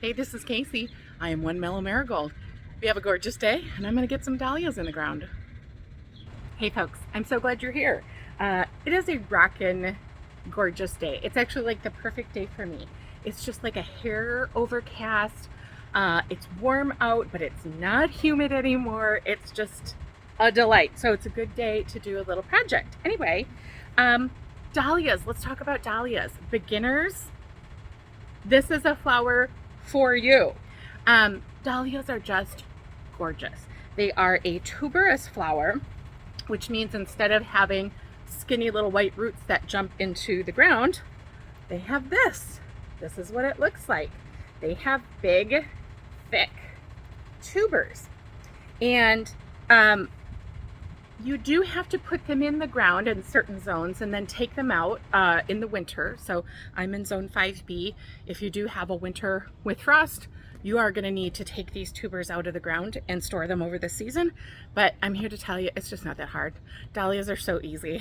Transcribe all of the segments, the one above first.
Hey, this is Casey. I am One Mellow Marigold. We have a gorgeous day, and I'm going to get some dahlias in the ground. Hey, folks, I'm so glad you're here. It is a rockin' gorgeous day. It's actually like the perfect day for me. It's just like a hair overcast. It's warm out, but it's not humid anymore. It's just a delight. So it's a good day to do a little project. Anyway, dahlias. Let's talk about dahlias. Beginners, this is a flower for you. Dahlias are just gorgeous. They are a tuberous flower, which means instead of having skinny little white roots that jump into the ground, they have this. This is what it looks like. They have big, thick tubers. And you do have to put them in the ground in certain zones and then take them out in the winter. So I'm in zone 5B. If you do have a winter with frost, you are going to need to take these tubers out of the ground and store them over the season. But I'm here to tell you, it's just not that hard. Dahlias are so easy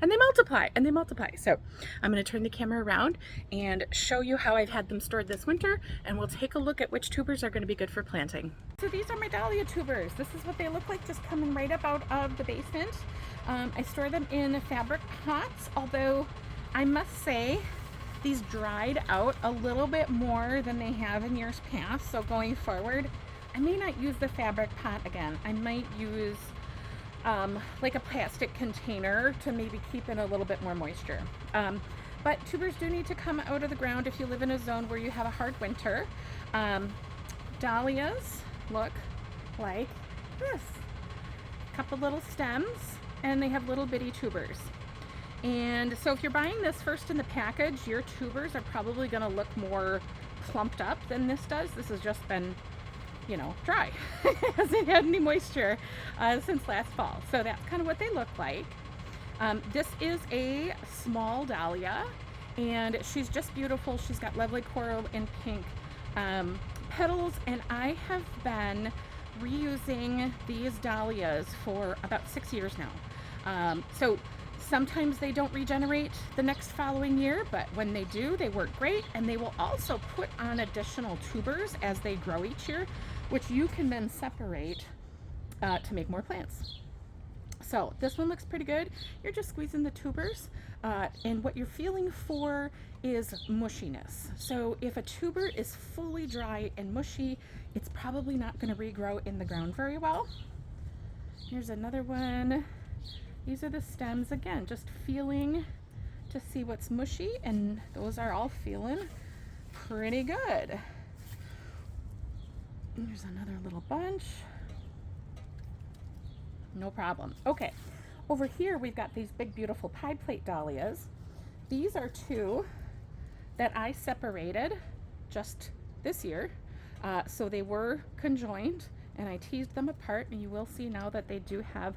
and they multiply and they multiply. So I'm going to turn the camera around and show you how I've had them stored this winter, and we'll take a look at which tubers are going to be good for planting. So these are my dahlia tubers. This is what they look like, just coming right up out of the basement. I store them in fabric pots, although I must say these dried out a little bit more than they have in years past. So going forward, I may not use the fabric pot again. I might use like a plastic container to maybe keep in a little bit more moisture. But tubers do need to come out of the ground if you live in a zone where you have a hard winter. Dahlias look like this. A couple little stems, and they have little bitty tubers. And so if you're buying this first in the package, your tubers are probably going to look more clumped up than this does. This has just been, you know, dry. It hasn't had any moisture since last fall. So that's kind of what they look like. This is a small dahlia, and she's just beautiful. She's got lovely coral and pink petals, and I have been reusing these dahlias for about 6 years now. So sometimes they don't regenerate the next following year, but when they do, they work great, and they will also put on additional tubers as they grow each year, which you can then separate to make more plants. So this one looks pretty good. You're just squeezing the tubers, and what you're feeling for is mushiness. So if a tuber is fully dry and mushy, it's probably not going to regrow in the ground very well. Here's another one. These are the stems, again, just feeling to see what's mushy, and those are all feeling pretty good. Here's another little bunch. No problem. Okay, over here we've got these big beautiful pie plate dahlias. These are two that I separated just this year. So they were conjoined, and I teased them apart, and you will see now that they do have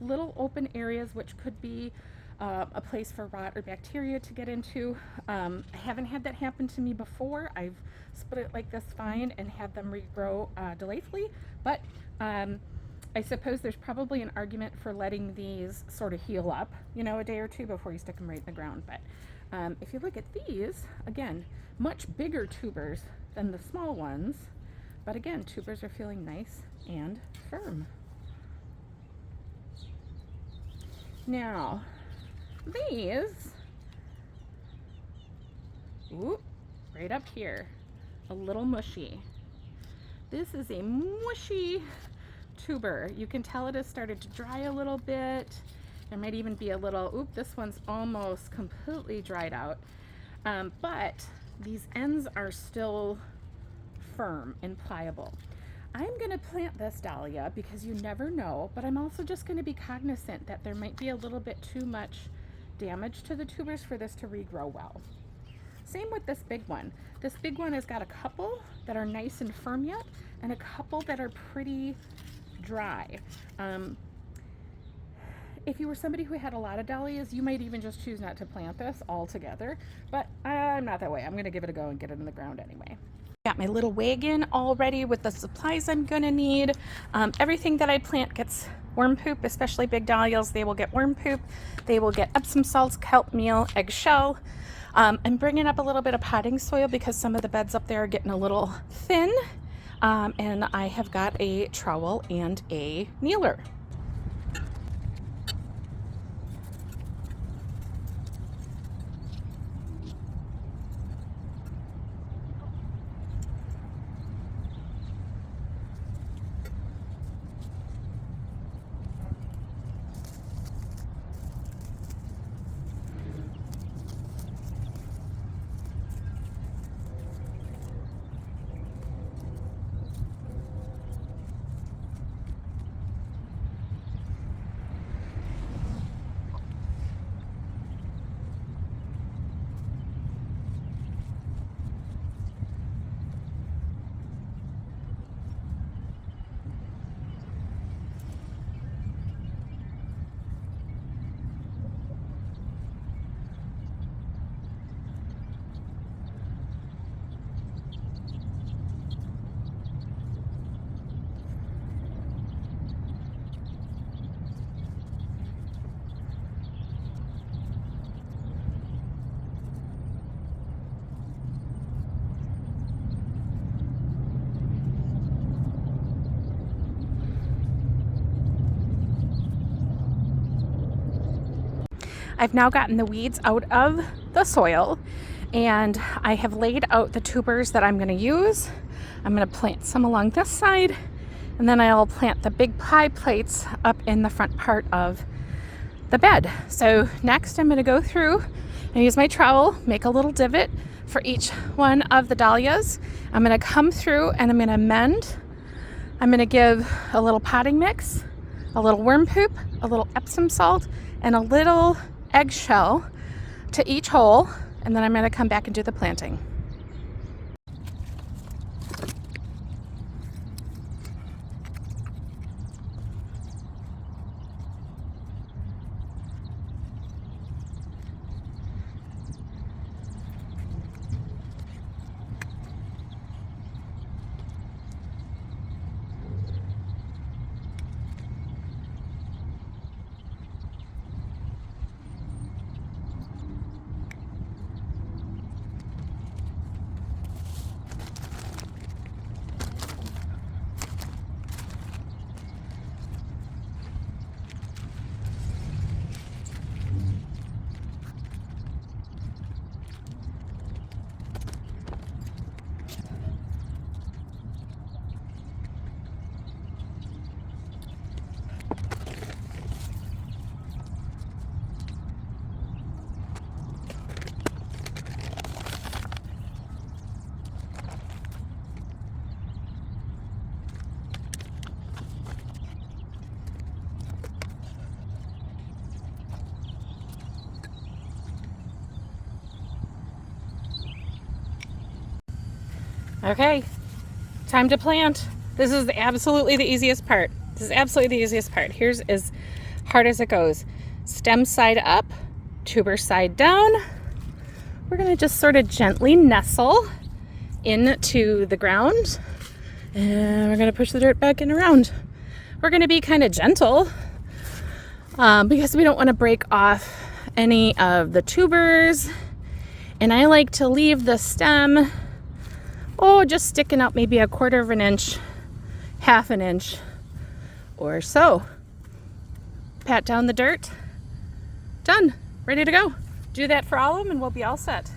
little open areas, which could be a place for rot or bacteria to get into. I haven't had that happen to me before. I've split it like this fine and had them regrow delightfully, but I suppose there's probably an argument for letting these sort of heal up, you know, a day or two before you stick them right in the ground. But if you look at these, again, much bigger tubers than the small ones, but again, tubers are feeling nice and firm. Now, these, right up here, a little mushy. This is a mushy tuber. You can tell it has started to dry a little bit. There might even be a little, this one's almost completely dried out. But these ends are still firm and pliable. I'm going to plant this dahlia because you never know, but I'm also just going to be cognizant that there might be a little bit too much damage to the tubers for this to regrow well. Same with this big one. This big one has got a couple that are nice and firm yet, and a couple that are pretty dry. If you were somebody who had a lot of dahlias, you might even just choose not to plant this altogether, but I'm not that way. I'm going to give it a go and get it in the ground anyway. Got my little wagon all ready with the supplies I'm going to need. Everything that I plant gets worm poop, especially big dahlias. They will get worm poop. They will get Epsom salts, kelp meal, eggshell. I'm bringing up a little bit of potting soil because some of the beds up there are getting a little thin. And I have got a trowel and a kneeler. I've now gotten the weeds out of the soil, and I have laid out the tubers that I'm going to use. I'm going to plant some along this side, and then I'll plant the big pie plates up in the front part of the bed. So next I'm going to go through and use my trowel, make a little divot for each one of the dahlias. I'm going to come through and I'm going to mend. I'm going to give a little potting mix, a little worm poop, a little Epsom salt, and a little eggshell to each hole, and then I'm going to come back and do the planting. Okay, time to plant. This is absolutely the easiest part. This is absolutely the easiest part. Here's as hard as it goes. Stem side up, tuber side down. We're gonna just sort of gently nestle into the ground, and we're gonna push the dirt back in around. We're gonna be kind of gentle because we don't want to break off any of the tubers. And I like to leave the stem just sticking out maybe 1/4 of an inch, 1/2 an inch or so. Pat down the dirt. Done. Ready to go. Do that for all of them and we'll be all set.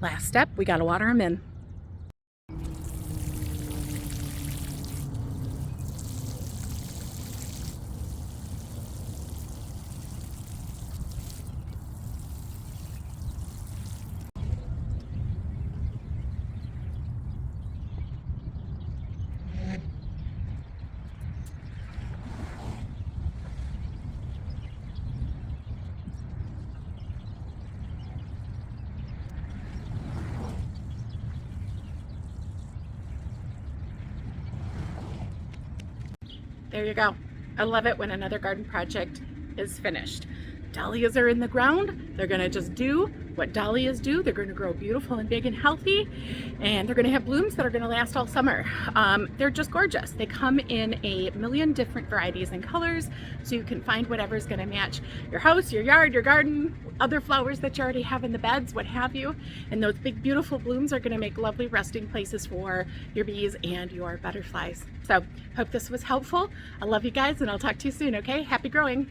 Last step, we gotta water them in. There you go. I love it when another garden project is finished. Dahlias are in the ground. They're gonna just do what dahlias do. They're gonna grow beautiful and big and healthy, and they're gonna have blooms that are gonna last all summer. They're just gorgeous. They come in a million different varieties and colors, so you can find whatever's gonna match your house, your yard, your garden, other flowers that you already have in the beds, what have you. And those big, beautiful blooms are gonna make lovely resting places for your bees and your butterflies. So, hope this was helpful. I love you guys, and I'll talk to you soon, okay? Happy growing.